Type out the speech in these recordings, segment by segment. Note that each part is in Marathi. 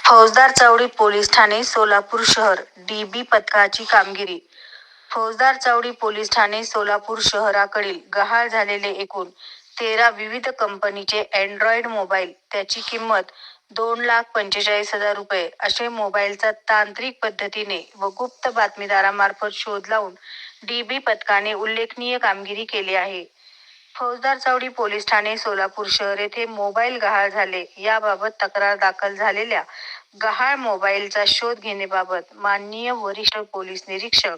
फौजदार चावडी पोलीस ठाणे सोलापूर शहर डीबी पथकाची कामगिरी. फौजदार चावडी पोलीस ठाणे सोलापूर शहराकडील गहाळ झालेले एकूण 13 विविध कंपनीचे अँड्रॉइड मोबाईल, त्याची किंमत ₹2,45,000 असे मोबाईलचा तांत्रिक पद्धतीने व गुप्त बातमीदारामार्फत शोध लावून डीबी पथकाने उल्लेखनीय कामगिरी केली आहे. फौजदार चावडी पोलीस ठाणे सोलापूर शहर येथे मोबाईल गहाळ झाले याबाबत तक्रार दाखल झालेल्या गहाळ मोबाईलचा शोध घेण्याबाबत माननीय वरिष्ठ पोलीस निरीक्षक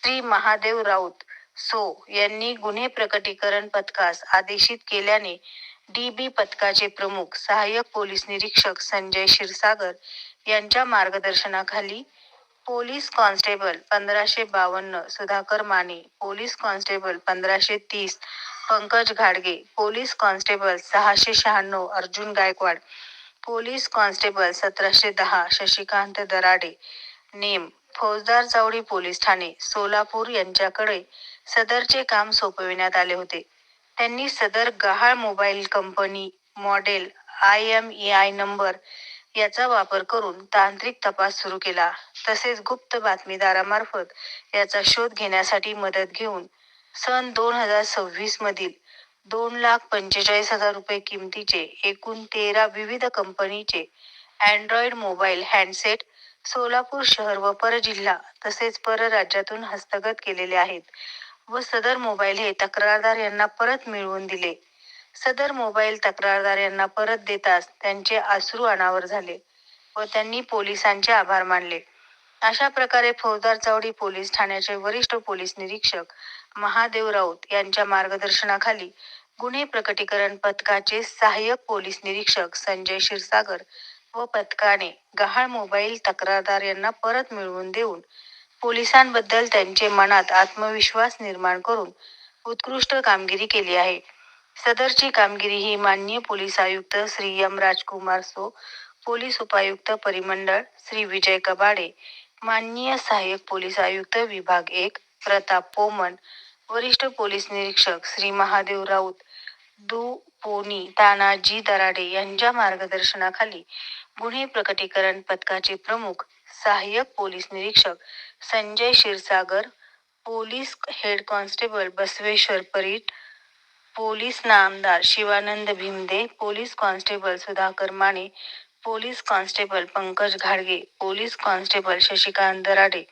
श्री महादेव राऊत सो यांनी गुन्हे प्रकटीकरण पथकास आदेशित केल्याने डीबी पथकाचे प्रमुख सहाय्यक पोलीस निरीक्षक संजय क्षीरसागर यांच्या मार्गदर्शनाखाली police constable 1552 Sudhakar Mane, police constable 1530 Pankaj घाडगे, police constable 696 Arjun Gaikwad, police constable 1710 Shashikant Darade नेम फौजदार चावडी पोलीस ठाणे सोलापूर यांच्याकडे सदरचे काम सोपविण्यात आले होते. त्यांनी सदर गहाळ mobile company, model, IMEI number याचा वापर करून तांत्रिक तपास सुरू केला. तसेच गुप्त बातमीदारामार्फत याचा शोध घेण्यासाठी मदत घेऊन सन 2026 मधील ₹2,45,000 किमतीचे एकूण 13 विविध कंपनीचे अँड्रॉइड मोबाईल हँडसेट सोलापूर शहर व परजिल्हा तसेच परराज्यातून हस्तगत केलेले आहेत व सदर मोबाईल हे तक्रारदार यांना परत मिळवून दिले. सदर मोबाईल तक्रारदार यांना परत देताच त्यांचे अश्रू अनावर झाले व त्यांनी पोलिसांचे आभार मानले. अशा प्रकारे फौजदार चावडी पोलीस ठाण्याचे वरिष्ठ पोलीस निरीक्षक महादेव राऊत यांच्या मार्गदर्शनाखाली गुन्हे प्रकटीकरण पथकाचे सहाय्यक पोलीस निरीक्षक संजय क्षीरसागर व पथकाने गहाळ मोबाईल तक्रारदार यांना परत मिळवून देऊन पोलिसांबद्दल त्यांचे मनात आत्मविश्वास निर्माण करून उत्कृष्ट कामगिरी केली आहे. सदरची कामगिरी ही माननीय पोलीस आयुक्त श्री एम राजकुमार सो, पोलीस उपायुक्त परिमंडळ श्री विजय कबाडे, माननीय सहाय्यक पोलीस आयुक्त विभाग 1 प्रताप पोमन, वरिष्ठ पोलीस निरीक्षक श्री महादेव राऊत, पोनी तानाजी दराडे यांच्या मार्गदर्शनाखाली गुन्हे प्रकटीकरण पथकाचे प्रमुख सहाय्यक पोलीस निरीक्षक Sanjay Kshirsagar, police head constable Basaveshwar Parit, police नामदार Shivanand Bhimde, police constable Sudhakar Mane, police constable Pankaj घाडगे, police constable Shashikant Darade,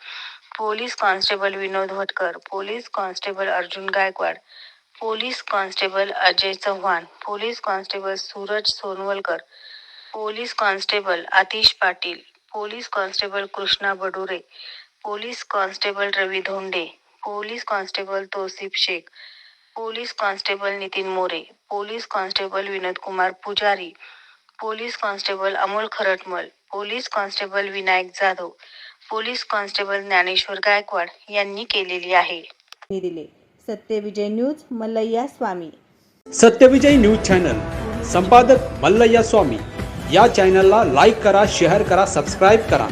police constable Vinod Bhatkar, police constable Arjun Gaikwad, police constable Ajay Chavan, police constable Suraj Sonawalkar, police constable Atish Patil, police constable Krishna Badure, police constable Ravi धोंडे, police constable Tausif Shaikh, police constable Nitin More, police constable Vinod Kumar Pujari, police constable Amol Kharatmal, police constable Vinayak Jadhav, police constable Dnyaneshwar Gaikwad यांनी केलेली आहे. दिले. Satyavijay news Mallayya Swami. Satyavijay news channel संपादक मल्लय्या स्वामी. या चॅनलला लाईक करा, शेअर करा, सबस्क्राईब करा.